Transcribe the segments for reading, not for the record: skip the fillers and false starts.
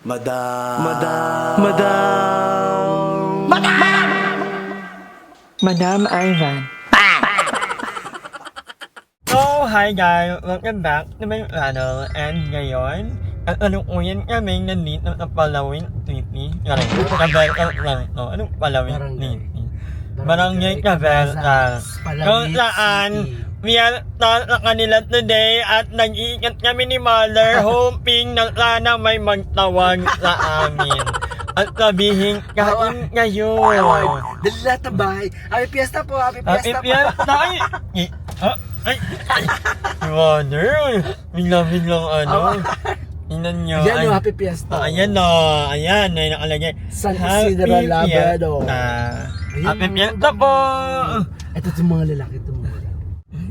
Madam. Madam Ivan. So, hi guys! Welcome back to my channel. And ngayon, ang anukuyan kami nandito sa Palawin City. Anong Palawin City? Barangay Cabezas. Kung saan, miyata sa kanila today at nag-iikat kami ni Mother hoping na sana may magtawag sa amin. At sabihin, kain kayo. Dali lahat na bahay. Happy Fiesta po, Happy Happy Fiesta po. Fiesta! Ay! Mother! Biglang ano. Inan nyo. Yan o, Happy Fiesta. Ayan o. Ayan. Ay nakalagay. San Isidro Labrador. Happy Fiesta po! Ito itong mga lalaki.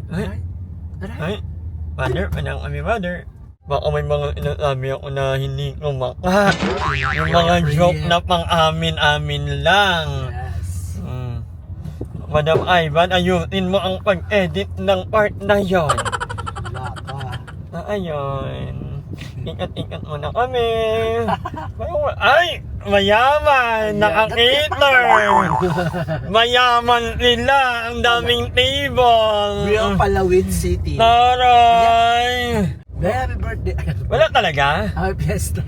Ay! Mother, panang kami mother. Baka may mga inasabi ako na hindi kumaka. Yung mga joke na pang amin-amin lang. Yes. Madam Ivan, ayusin mo ang pag-edit ng part na yon. Wala pa. Ayun. Ikat-ikat mo na kami. Ay! Mayaman! Naka-cater! Mayaman sila! Ang daming table! We are Palawin City. Taray! Happy birthday. Wala talaga? Happy Fiesta.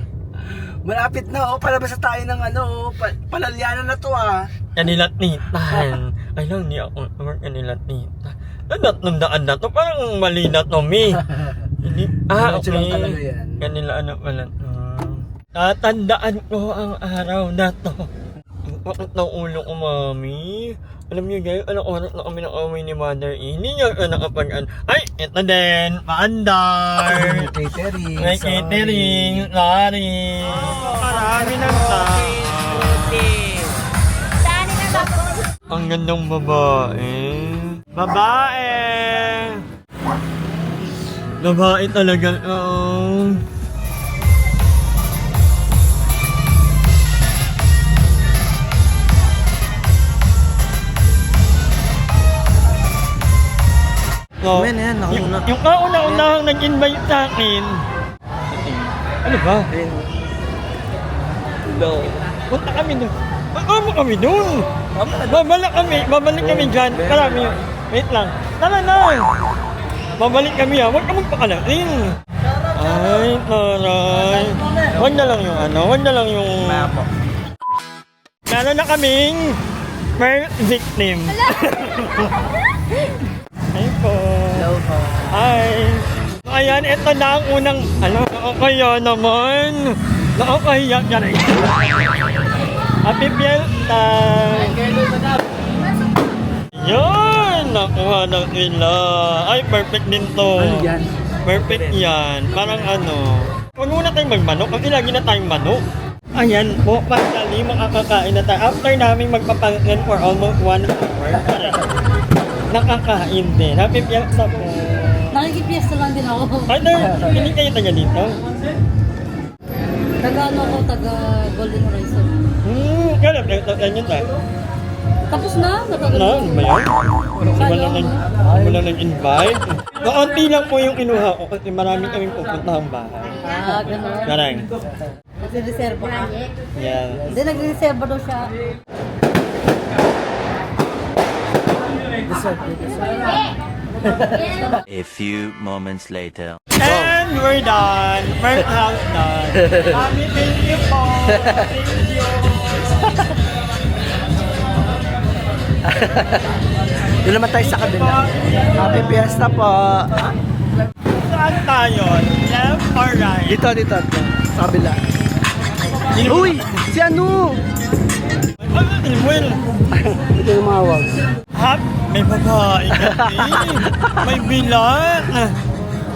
Malapit na oh, palabas na tayo ng ano, palalyanan na to ah. Kanilat-nitan. Ay lang, di ako kanilat-nitan. Natandaan na to, parang mali na to, me. Hindi, Diretso lang okay. talaga yan. Kanila ano pala. Tatandaan ko ang araw na to. Bakit na ulo ko, mami? Alam niyo guys, anong oras na kami nakaway ni Mother E? Hindi niya nakapag-an. Ay, ito din, maandar. Catering. May catering, sorry. Marami ng tao. Ang gandang babae. Babae! Babae talaga. So, yung kauna-unahang nag-invite sa akin. Ano ba? No. Punta kami doon. Ano kami doon? Babalik kami dyan. Marami yun. Wait lang. Tara na! Babalik kami ha. Huwag ka magpakalain. Ay, taray. Huwag na lang yung ano. Huwag na lang yung... Meron na kaming first victim. Hi po. Hello po. Hi. Ayan, ito na ang unang... Alam, nakakaya naman. Nakakaya ka rin. Happy Fiesta! Yan! Nakuha na sila. Ay, perfect din to. Ano yan? Perfect yan. Parang ano. Huwag muna tayong magmanok kasi lagi na tayong manok. Ayan po, finally makakakain na tayo. After namin magpapangan for almost 1 hour. Nakakain din. Happy Fiesta po. Nakikipiesta lang din ako. Ay, hindi kayo taga dito? Taga ano ako, taga Golden Horizon. Kaya yan yun tayo. Tapos na? Natagal Na, ano ba yan? Wala nag-invite. Kaunti lang po yung kinuha ko kasi marami kaming pupuntahang bahay. Gano'n. Garang. Nagre-reserva ka? Yan. Hindi, nagre-reserva daw siya. A few moments later. And we're done. First house done. Mami, thank you po. Thank you. Doon naman tayo sa kabila. Happy Fiesta po. Saan tayo? Left or right? Dito. Sa kabila. Uy! Si ano? Ano din, Will? Ito yung mawag. Hap, may babae kasi. May bilat.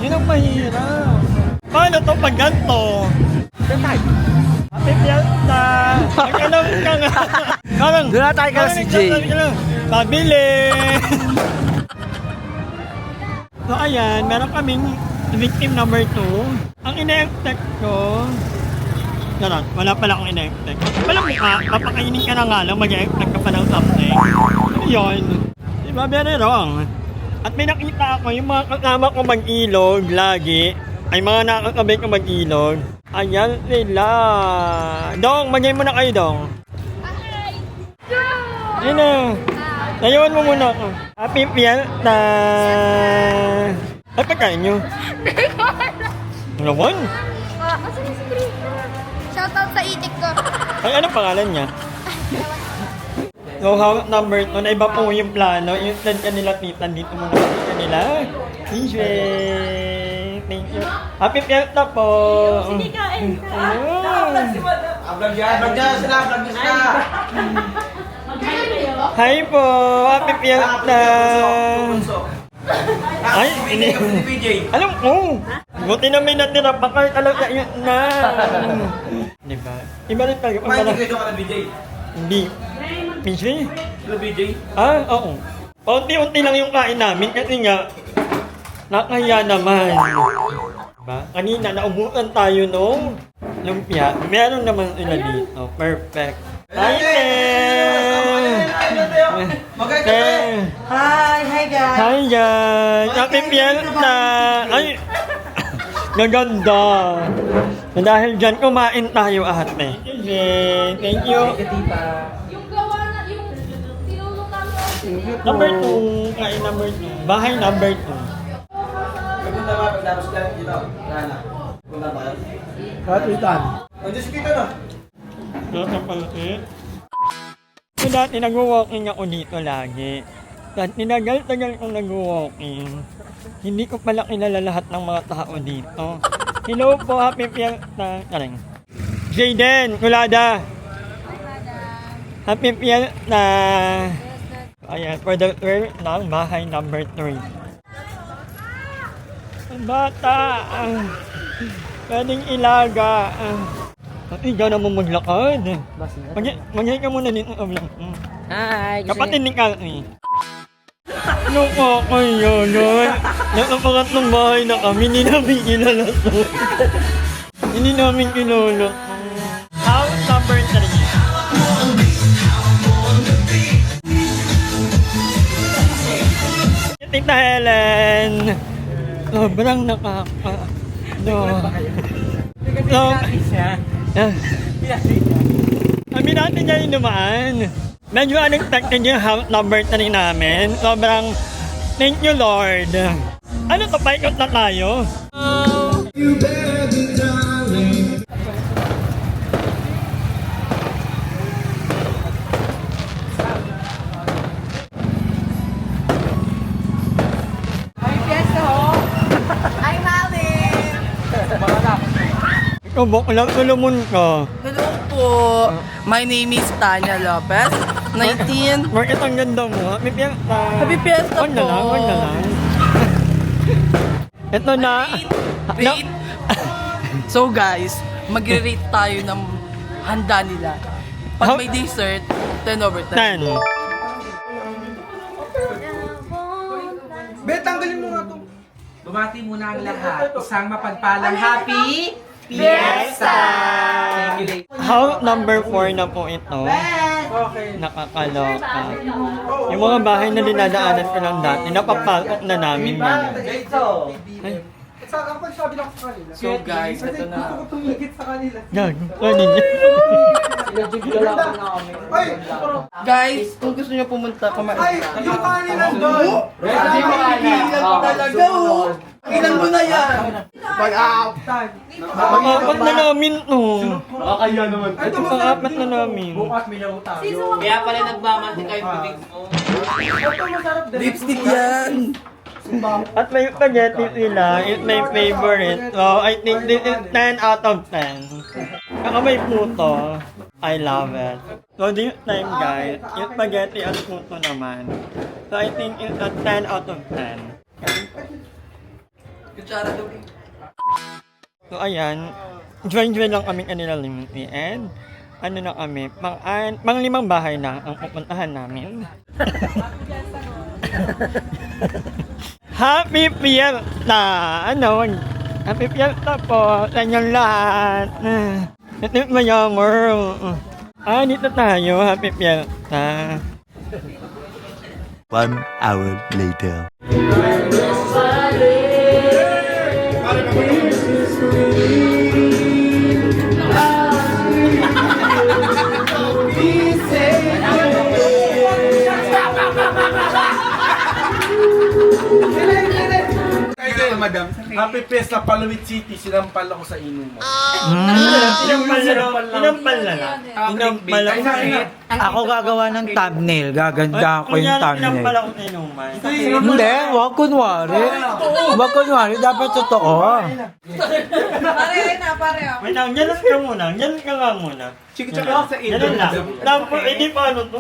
Yun ang mahirap. Paano to pag ganito? Happy Fiesta! Mag-alam ka nga. Karang, Doon na tayo ka si Jay. Pabili! So ayan, meron kaming victim number 2. Ang ina-expect ko, Ganon, wala pala akong ina-expect. Wala mukha, papakainin ka na nga lang, mag-expect ka pa ng something. Ano yun? Diba, very wrong. At may nakita ako, yung mga kasama ko mag-ilog lagi, ay mga nakakabay ko mag-ilog. Ayan sila. Dong, magay muna kayo, Dong. Ayun na. Nayawan mo muna ako. Happy Fiesta. Ay, pagkain nyo. Naman? Asan yung si Shoutout sa itik ko. Ay, anong pangalan niya? So, how number 2, na iba po yung plano. Yung send kanila, tita, dito muna kasi kanila. Enjoy! Thank you. Happy Fiesta po! Hindi kain ka! Vlog yan sila. Hi po! Happy Fiesta! Ay, ini. Alam ko! Buti na may natira pa kahit alam na yun na. Diba? Iba rin tayo. Hindi. PJ? Oo. Paunti-unti lang yung kain namin kasi nga nakaya naman. Diba? Kanina naubusan tayo nung lumpia. Meron naman sila dito. Perfect. Hi, Ten! Hi guys. Hi guys! Happy Fiesta! Ay! Gaganda! Dahil dyan, kumain tayo ate. Okay, thank you. Yung gawa na, yung tinulong namin. Number 2. Kain number 2. Bahay number 2. Punta ba pagdaros ka dito? Rana. Punta ba yun? Kapitan. Diyos kita na. Nasa pansit. So dati nag-walking ako dito lagi. At tinagal-tagal kong nag-walking. Hindi ko pala kilala lahat ng mga tao dito. Hello po, happy Fiesta. Karang. Jayden, Kulada. Happy Fiesta. Ayan, for the tour ng bahay number 3. Ang bata. Pwedeng ilaga. Ikaw naman maglakad. Mag-hi ka muna dito sa vlog. Hi. Kapatid ni Kalmi. Ano ko kayo nun? Nakapangatlong bahay na kami, hindi namin kilala to. Hindi namin kilala. House number 3. Tita Helen! Sobrang nakaka... Kami natin niya yung dumaan. Medyo unexpected yung house number 3 namin. Sobrang thank you Lord. Ano to, paikot na tayo? Hi, Malin! Ikaw bakla, tulumon ka. Hello po. My name is Tanya Lopez. 19. Bakit ang ganda mo? Happy Fiesta. Happy Fiesta Wag na po. lang, wag na lang. Ito na. Rate. So guys, magre-rate tayo ng handa nila. Pag may dessert, 10 over 10. 10. Bet, tanggalin mo nga to. Bumati muna ang lahat. Isang mapagpalang happy Fiesta! House number 4 na po ito. Nakakaloka. Yung mga bahay na dinadaanan ko lang dati, napapasok na namin ngayon. Ay, So guys, ito na. gag, ano niya? Guys, kung gusto niyo pumunta, kumain ka. Yung kanin nandun! Talaga oh! Ilan mo na yan? Pang-apat na namin to. Ito pang-apat na namin. Kaya pala nagmamanti kayo bibig mo. Lipstick yan! At may spaghetti sila. It's my favorite. So, I think this is 10 out of 10. Kaka may puto. I love it. So, this time guys, yung spaghetti at puto naman. So, I think it's a 10 out of 10. Kutsara daw eh. So, ayan. Join lang kami kanila limiti. And, ano na kami, pang 5 bahay na ang pupuntahan namin. Happy Fiesta! Ano? Happy Fiesta po sa inyong lahat. Ito yung mayamer. Dito tayo. Happy Fiesta. 1 hour later. madam. Happy Fiesta, Palawit City. Sinampal ako sa inuman. Inampal na lang. Inampal ako. Ako gagawa ng thumbnail. Gaganda ko yung Inampal thumbnail. ako sa inuman. Hindi, wag kunwari. Wag kunwari, dapat totoo. Wait lang, ganun ka muna. Ganun ka nga muna. Chika-chaka ako sa Ganun lang. Tapos, hindi pa ano to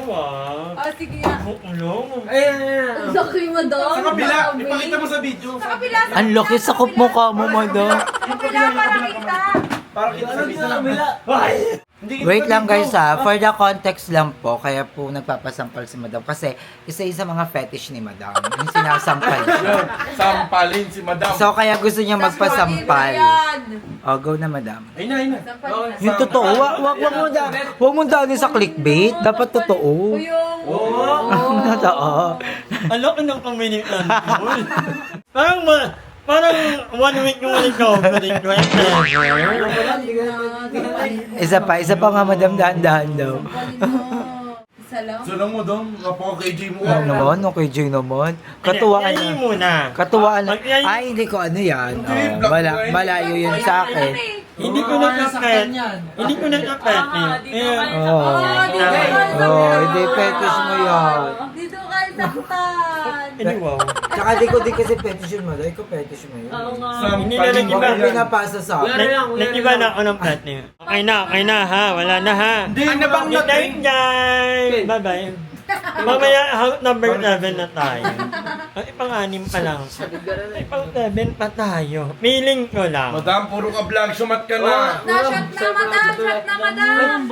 Ah, sige nga. Bukulong. Ang laki mo daw. Sa kabila, ipakita mo sa video. Sa kabila. Ang laki sa mukha mo, madam. Sa kabila para kita. Para kita sa bisa lang. Wait lang guys ha, for the context lang po, kaya po nagpapasampal si madam. Kasi isa sa mga fetish ni madam, yung sinasampal siya. Sampalin si madam. So kaya gusto niya magpasampal. O, go na madam. Ay na. Yung totoo, wag mo dali sa clickbait. Dapat totoo. Totoo. Ang laki ng communication. Parang 1 week yung recovery ko. Isa pa nga madam, dahan-dahan daw. Isa lang. So lang mo dong, napaka-KJ mo. Ano naman, okay Jay naman. Katuwaan Yayin na. muna. Katuwaan na. Ay, hindi ko ano yan. Oh, malayo yun sa akin. Hindi ko nagkapet. Hindi ko nagkapet. Oh, hindi fetish mo yan. Dito kayo saktan. Hindi wow. Tsaka di ko din kasi fetish yun, madam. Ikaw fetish mo yun. Hindi na nag-iba. Bakit pinapasa sa akin? Nag-iba na ako ng plat niya. Okay na ha. Wala na ha. Ano bang Thank you. Bye-bye. Mamaya, number 11 na tayo. Ay, pang-anim pa lang. Ay, pang-7 pa tayo. Feeling ko lang. Madam, puro ka vlog, sumat ka na. Na-shot na madam. Shot na madam.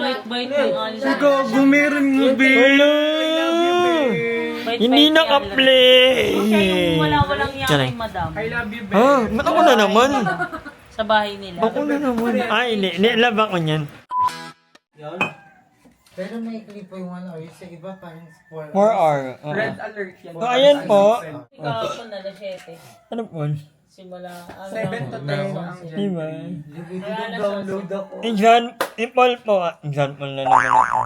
Gumirin mo, Hello! Hindi naka-play. Walang yan kay madam. Ah, ba't ako na naman? Sa bahay nila. Ako na naman. Ay, nilab ako niyan. Pero naikli po yung ano, yung sa iba parang 4 4R. Red alert yan. So, ayan po. Kahapon na, 7. Ano po? Simula, 7 to 10 ang Diba? download ako. Example po. Example na naman ako.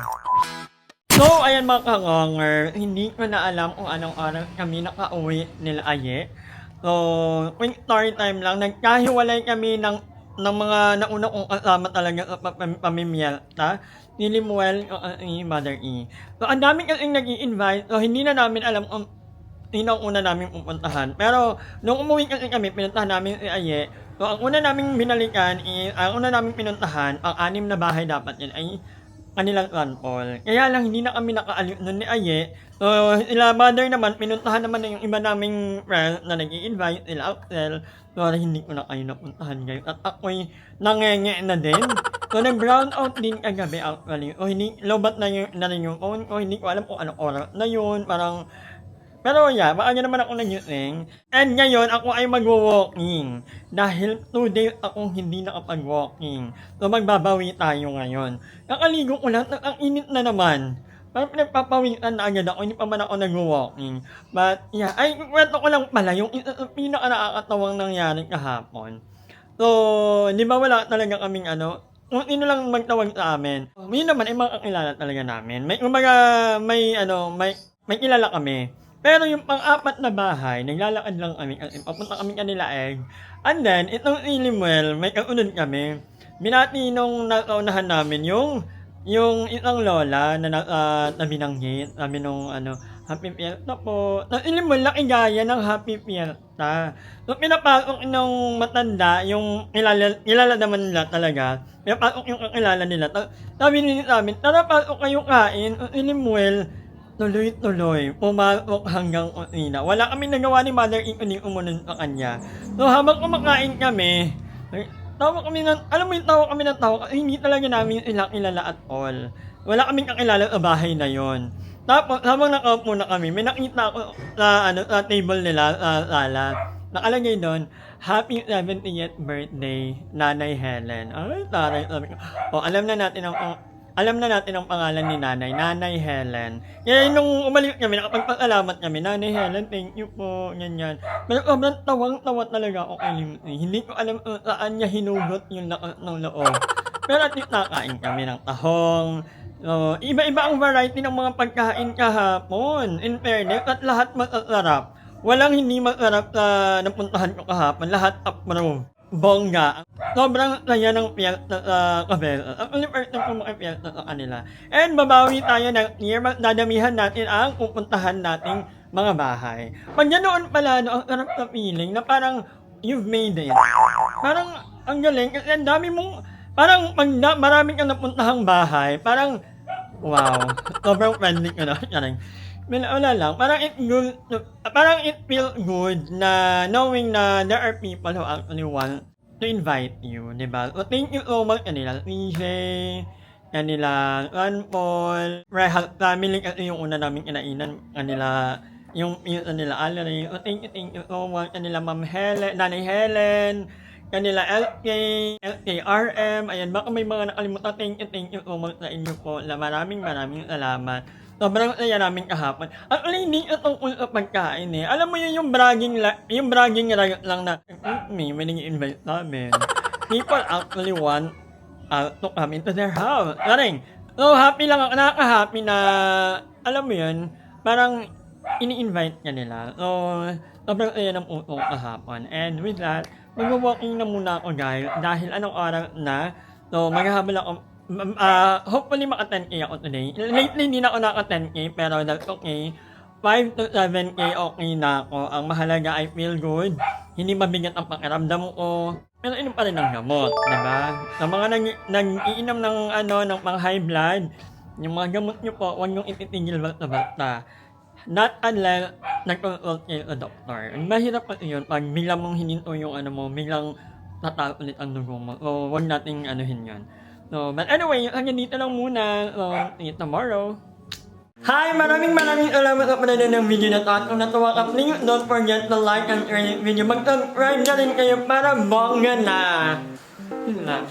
So, ayan mga kanganger, hindi ko na alam kung anong araw kami nakauwi nila Aye. So, quick story time lang, nagkahiwalay kami ng mga nauna kong kasama talaga sa pamimiyalta. Ni Limuel o ni Mother E. So, ang dami kasing nag-i-invite. So, hindi na namin alam kung sino ang una namin pupuntahan. Pero, nung umuwi kasi kami, pinuntahan namin si Aye. So, ang una namin binalikan, ang una namin pinuntahan, ang 6 na bahay dapat yun ay kanilang sample. Kaya lang, hindi na kami nakaalit nun ni Aye. So, sila Mother naman, pinuntahan naman na yung iba naming friends na nag-i-invite, sila Axel. So, hindi ko na kayo napuntahan ngayon. At ako'y nangenge na din. So, nag-brown out din kagabi actually. O, hindi, lobat na rin yung phone ko. Hindi ko alam kung anong oras na yun. Parang, pero yeah, baka naman ako nag-using. And ngayon, ako ay mag-walking. Dahil 2 days akong hindi nakapag-walking. So, magbabawi tayo ngayon. Kakaligo ko lang, ang init na naman. Parang pinagpapawitan na agad ako, hindi pa man ako nag-walking. But yeah, ay kwento ko lang pala yung pinaka nakakatawang nangyari kahapon. So, di ba wala talaga kaming kung sino lang magtawag sa amin. Yun naman ay mga kakilala talaga namin. May kilala kami. Pero yung pang-4 na bahay, naglalakad lang kami kasi papunta kami kanila egg. And then, itong Limuel, may kaunod kami. Binati nung nakaunahan namin yung isang lola na tabi ng gate, sabi nung Happy Fiesta po. Ilim mo, laki gaya ng Happy Fiesta. So, pinapasok nung matanda, yung kilala naman nila talaga. Pinapasok yung kakilala nila. Sabi nila sa amin, tara pasok kayo kain. Ilim mo, tuloy-tuloy, pumasok hanggang kusina. Wala kami nagawa ni Mother Ink, hindi umunod sa kanya. So, habang kumakain kami, tawa kami ng tawa kasi hindi talaga namin sila kilala at all. Wala kaming kakilala sa bahay na yon. Tapos, habang nakaupo na kami, may nakita ako sa table nila, sa sala. Nakalagay doon, Happy 70th birthday, Nanay Helen. Ay, taray, sabi ko. Alam na natin ang pangalan ni Nanay Helen. Kaya nung umalik kami, nakapagpasalamat kami, Nanay Helen, thank you po, ganyan. Pero sobrang tawang-tawa talaga ako kay Limsey. Hindi ko alam saan niya hinugot yung lakas ng loob. Pero at least nakain kami ng tahong. So, iba-iba ang variety ng mga pagkain kahapon. In fairness, at lahat masasarap. walang hindi masarap na napuntahan ko kahapon. Lahat approve. Bongga. Sobrang saya ng piyesta sa Cabela. Ang first time ko makipiyesta sa kanila. And babawi tayo ng year, dadamihan natin ang pupuntahan nating mga bahay. Pag ganoon pala, no, ang sarap na feeling na parang you've made it. Parang ang galing kasi ang dami mong, parang pag maraming kang napuntahang bahay, parang wow, sobrang friendly ko na. Wala lang, parang it feels good na knowing na there are people who actually want to invite you, di ba? So thank you so much kanila, TJ, kanila, Ron Paul, Rehat family kasi yung una namin kinainan, kanila, yung pizza nila, Alari. So thank you so much kanila, Ma'am Helen, Nanay Helen, kanila LK, LKRM, ayan, baka may mga nakalimutan, thank you so much sa inyo po, na maraming salamat. Sobrang saya namin kahapon. Actually, hindi ito tungkol sa pagkain eh. Alam mo yun, yung bragging riot lang na, may nag-invite namin. People actually want to come into their house. Karing, so happy lang ako, nakaka-happy na, alam mo yun, parang ini-invite ka nila. So, sobrang saya ng puso kahapon. And with that, mag-walking na muna ako guys, dahil anong oras na, so maghahabol ako. Hopefully maka-10K ako today. Lately hindi na ako naka-10K pero that's okay. 5 to 7K okay na ako. Ang mahalaga I feel good. Hindi mabigat ang pakiramdam ko. Pero inom pa rin ng gamot, diba? Sa mga nag-iinom ng pang high blood, yung mga gamot nyo po, huwag nyo ititigil basta-basta. Not unless nag-consult kayo sa doctor. Mahirap kasi yun pag biglang mong hininto yung biglang tataas ulit ang dugo mo. So, huwag nating anuhin yun. So, but anyway, hanggang dito lang muna. So, see you tomorrow. Hi! Maraming salamat sa panonood ng video na to. At kung natuwa ka, please don't forget to like and share this video. Mag-subscribe na rin kayo para bongga na. Yun lang.